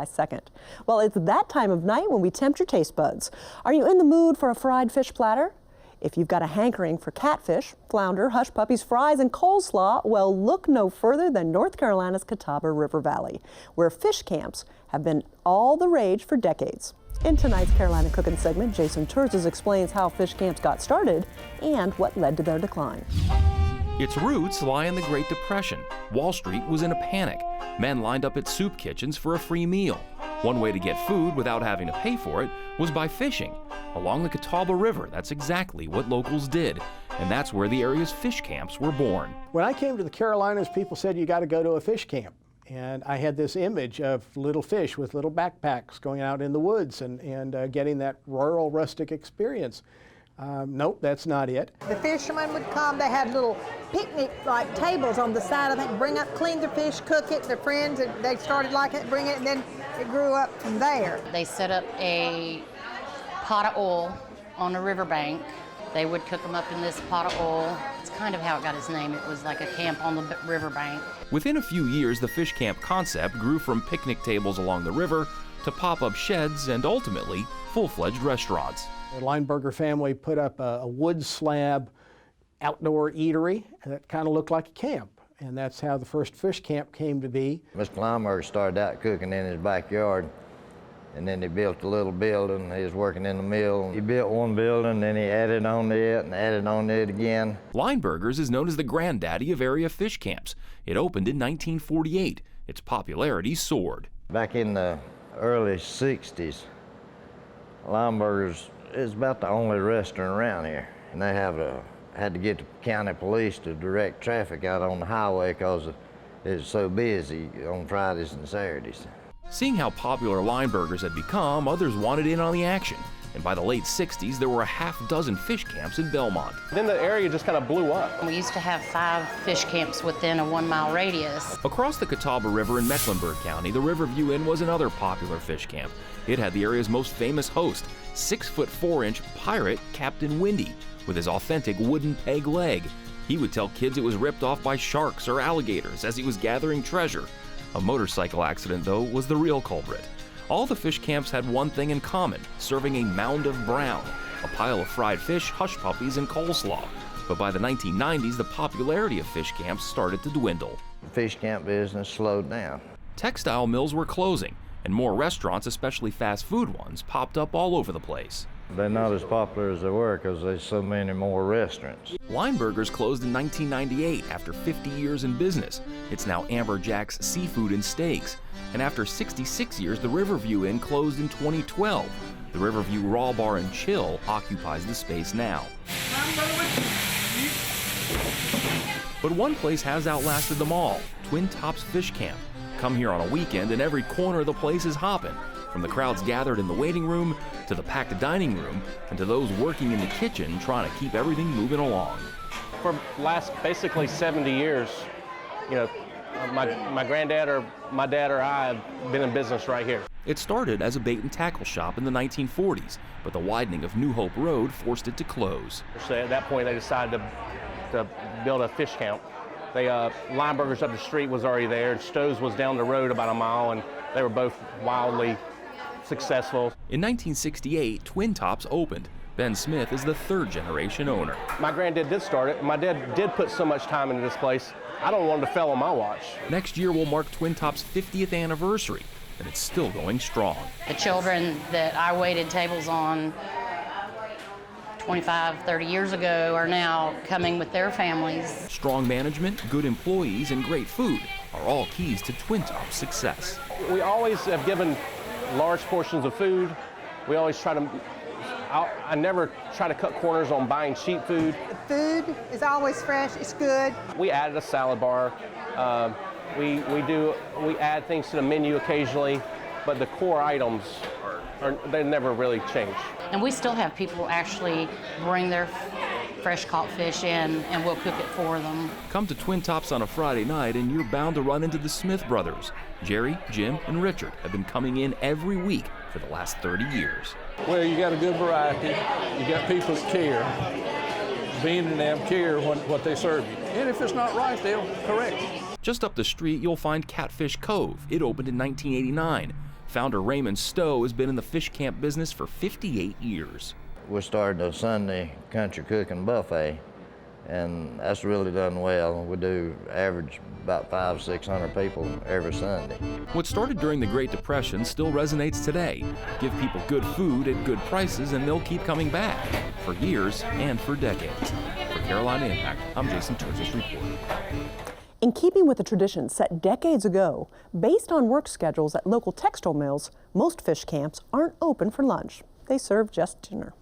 Second. Well, it's that time of night when we tempt your taste buds. Are you in the mood for a fried fish platter? If you've got a hankering for catfish, flounder, hush puppies, fries, and coleslaw, well, look no further than North Carolina's Catawba River Valley, where fish camps have been all the rage for decades. In tonight's Carolina Cooking segment, Jason Terzes explains how fish camps got started and what led to their decline. Its roots lie in the Great Depression. Wall Street was in a panic. Men lined up at soup kitchens for a free meal. One way to get food without having to pay for it was by fishing. Along the Catawba River, that's exactly what locals did. And that's where the area's fish camps were born. When I came to the Carolinas, people said you got to go to a fish camp. And I had this image of little fish with little backpacks going out in the woods and getting that rural, rustic experience. Nope, that's not it. The fishermen would come, they had little picnic-like tables on the side of it, bring up, clean their fish, cook it, their friends, and they started like it, bring it, and then it grew up from there. They set up a pot of oil on the riverbank. They would cook them up in this pot of oil. It's kind of how it got its name. It was like a camp on the riverbank. Within a few years, the fish camp concept grew from picnic tables along the river to pop-up sheds and ultimately full-fledged restaurants. The Lineberger family put up a wood slab outdoor eatery that kind of looked like a camp. And that's how the first fish camp came to be. Mr. Lineberger started out cooking in his backyard, and then he built a little building. He was working in the mill. He built one building, then he added on to it and added on to it again. Lineberger's is known as the granddaddy of area fish camps. It opened in 1948. Its popularity soared. Back in the early 60s, Lineberger's is about the only restaurant around here. And they had to get the county police to direct traffic out on the highway because it was so busy on Fridays and Saturdays. Seeing how popular Lineberger's had become, others wanted in on the action. And by the late 60s, there were a half-dozen fish camps in Belmont. Then the area just kind of blew up. We used to have 5 fish camps within a 1-mile radius. Across the Catawba River in Mecklenburg County, the Riverview Inn was another popular fish camp. It had the area's most famous host, 6'4" pirate Captain Windy, with his authentic wooden peg leg. He would tell kids it was ripped off by sharks or alligators as he was gathering treasure. A motorcycle accident, though, was the real culprit. All the fish camps had one thing in common, serving a mound of brown, a pile of fried fish, hush puppies, and coleslaw. But by the 1990s, the popularity of fish camps started to dwindle. The fish camp business slowed down. Textile mills were closing, and more restaurants, especially fast food ones, popped up all over the place. They're not as popular as they were because there's so many more restaurants. Lineberger's closed in 1998 after 50 years in business. It's now Amberjack's Seafood and Steaks. And after 66 years, the Riverview Inn closed in 2012. The Riverview Raw Bar and Chill occupies the space now. But one place has outlasted them all, Twin Tops Fish Camp. Come here on a weekend and every corner of the place is hopping. From the crowds gathered in the waiting room, to the packed dining room, and to those working in the kitchen trying to keep everything moving along. For the last basically 70 years, you know, my granddad or my dad or I have been in business right here. It started as a bait and tackle shop in the 1940s, but the widening of New Hope Road forced it to close. So at that point, they decided to build a fish camp. Lineberger's up the street was already there, and Stowe's was down the road about a mile, and they were both wildly successful. In 1968, Twin Tops opened. Ben Smith is the third-generation owner. My granddad did start it. My dad did put so much time into this place. I don't want it to fail on my watch. Next year will mark Twin Tops' 50th anniversary, and it's still going strong. The children that I waited tables on 25, 30 years ago are now coming with their families. Strong management, good employees, and great food are all keys to Twin Tops' success. We always have given large portions of food. We always try to, I never try to cut corners on buying cheap food. The food is always fresh, it's good. We added a salad bar. We add things to the menu occasionally, but the core items they never really change. And we still have people actually bring their fresh caught fish in, and we'll cook it for them. Come to Twin Tops on a Friday night and you're bound to run into the Smith brothers. Jerry, Jim, and Richard have been coming in every week for the last 30 years. Well, you got a good variety. You got people that care. Being in them care what they serve you. And if it's not right, they'll correct you. Just up the street, you'll find Catfish Cove. It opened in 1989. Founder Raymond Stowe has been in the fish camp business for 58 years. We started a Sunday country cooking buffet, and that's really done well. We do average about 500-600 people every Sunday. What started during the Great Depression still resonates today. Give people good food at good prices and they'll keep coming back for years and for decades. For Carolina Impact, I'm Jason Tursis reporting. In keeping with the tradition set decades ago, based on work schedules at local textile mills, most fish camps aren't open for lunch. They serve just dinner.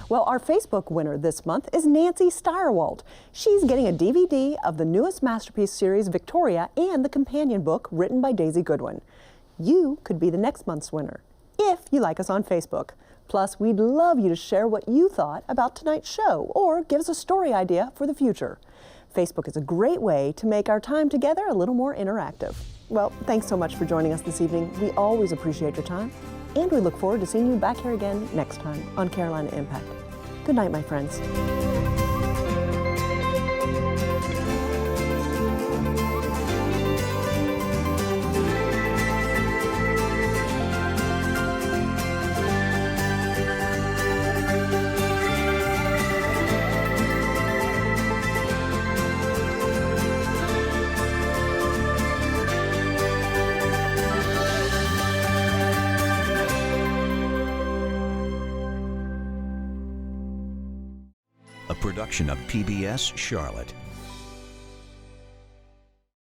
Well, our Facebook winner this month is Nancy Steyerwalt. She's getting a DVD of the newest Masterpiece series, Victoria, and the companion book written by Daisy Goodwin. You could be the next month's winner if you like us on Facebook. Plus, we'd love you to share what you thought about tonight's show or give us a story idea for the future. Facebook is a great way to make our time together a little more interactive. Well, thanks so much for joining us this evening. We always appreciate your time, and we look forward to seeing you back here again next time on Carolina Impact. Good night, my friends. Production of PBS Charlotte.